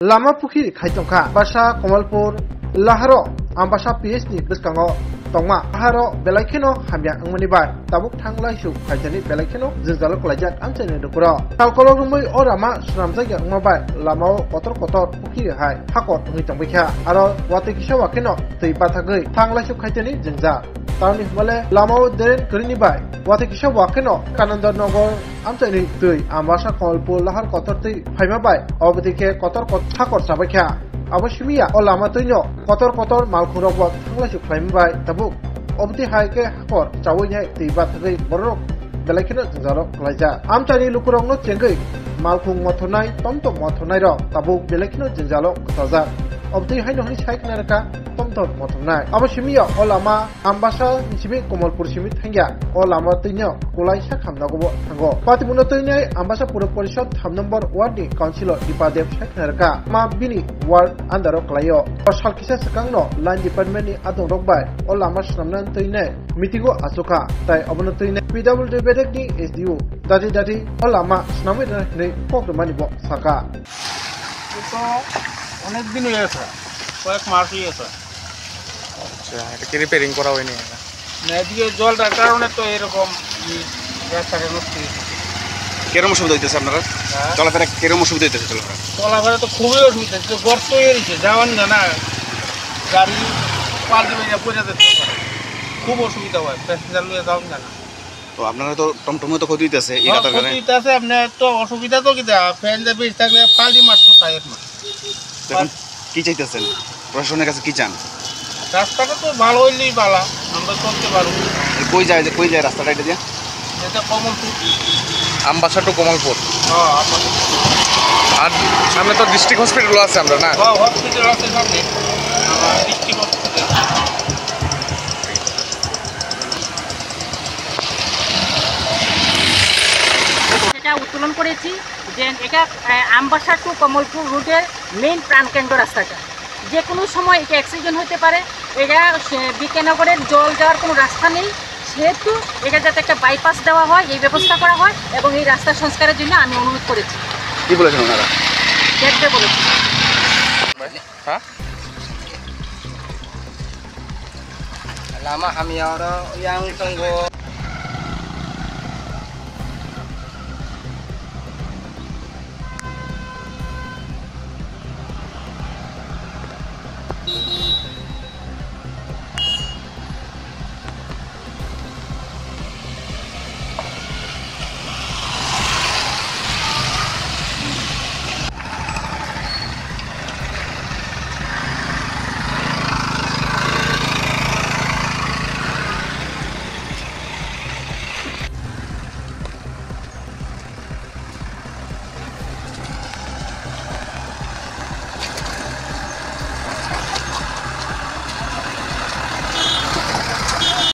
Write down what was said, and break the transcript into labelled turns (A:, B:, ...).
A: Lama Puki Kaitongka, Basha, Komalpur, Laharo, Ambasha PhD, Biskango, Tongma, Laharo, Belakino, Hamia, Angmanibai, Tabuk Tanglaishu, Kaitani, Belakino, Zizalo Klajat, Antony Dukuro, Talkolomui or Rama, Sramzaya, Mobile, Lamo, Kotor, Puki Hai, Hakot, Mitambika, Aro, Watikishawa Keno, the Batagay, Tanglaishu Kaitani, Zinza. Tawni male lamo deren kerini bai wate kisha wakeno kananda nogor amtani tui ambasha kolpul lahar kotor tui phaima bai obdike kotor thakor sabakha abashimiya o lama tuino kotor malkhurok wa thanglasu phaima bai tabu obdi haike hakor chawai nyai tui bathai borok belakino jaro klaija amtani lukurong no chengai malkhung mothonai tomtom mothonai ro tabu belakino jinjalo taja obdi haino hani chaiknaraka tomtom mothonai abashimiya o lama ambasha sibi komalpur simi thangya o lama tuino kulai sakhamna go thango patimuno tuinai ambasha pura porishod tham number 1 ni councilor dipadev chaiknaraka ma bini ward andaro klayo o salkisa sakangno line department ni adong rokbai o lama snamnan tuinai mitigo asoka tai abono tuinai pwd bedek ni sdu dati o lama snamai ne pokmani bo saka
B: তো অনেক দিন হয়ে গেছে কয়েক মাস হয়ে গেছে
C: আচ্ছা এটা কি রিপেয়ারিং করা হয়নি
B: না এদিকে জলটার কারণে তো এরকম রাস্তাটা নষ্ট হয়েছে
C: কিরকম অসুবিধা হইতেছে আপনারা চলাফেরা কিরকম অসুবিধা হইতেছে চলাফেরা
B: চলাফেরা তো খুবই অসুবিধা হচ্ছে গর্ত হয়ে গেছে যাওয়ান না গাড়ি পাল্টি বেরিয়ে পড়ে যেতে খুব অসুবিধা হয় প্যাসেঞ্জার নিয়ে যাওয়ান না
C: তো আপনারা তো টমটমে তো ক্ষতি হইতেছে এই রাতের কারণে
B: ক্ষতি হইতেছে আপনার তো অসুবিধা তো কি প্যাসেঞ্জার বেশি থাকলে পাল্টি মারতো টায়ার না
C: এখন কি চাইতেছেন প্রশাসনের কাছে কি চান
B: রাস্তাটা তো ভালো হইলেই ভালো আমরা চলতে পারবো
C: কই যায় রাস্তাটা এটা দিয়ে
B: এটা কমলপুর
C: আমবাসা টু কমলপুর
B: হ্যাঁ আমাদের
C: আর সামনে তো ডিস্ট্রিক্ট হসপিটাল আছে আমরা না
B: হসপিটাল আছে সামনে ডিস্ট্রিক্ট হসপিটাল
D: এটা উত্তোলন করেছি যে এটা আমবাসা টু কমলপুর রুটের মেইন প্রাণকেন্দ্র রাস্তাটা যে কোনো সময় এটা অ্যাক্সিডেন্ট হতে পারে এটা বিকেনগরের জল যাওয়ার কোনো রাস্তা নেই সেহেতু এটা যাতে একটা বাইপাস দেওয়া হয় এই ব্যবস্থা করা হয় এবং এই রাস্তা সংস্কারের জন্য আমি অনুরোধ করেছি
C: কি বলেছেন ওনারা
D: দেখতে বলেছি
C: হ্যাঁ
B: lama kami orang yang tunggu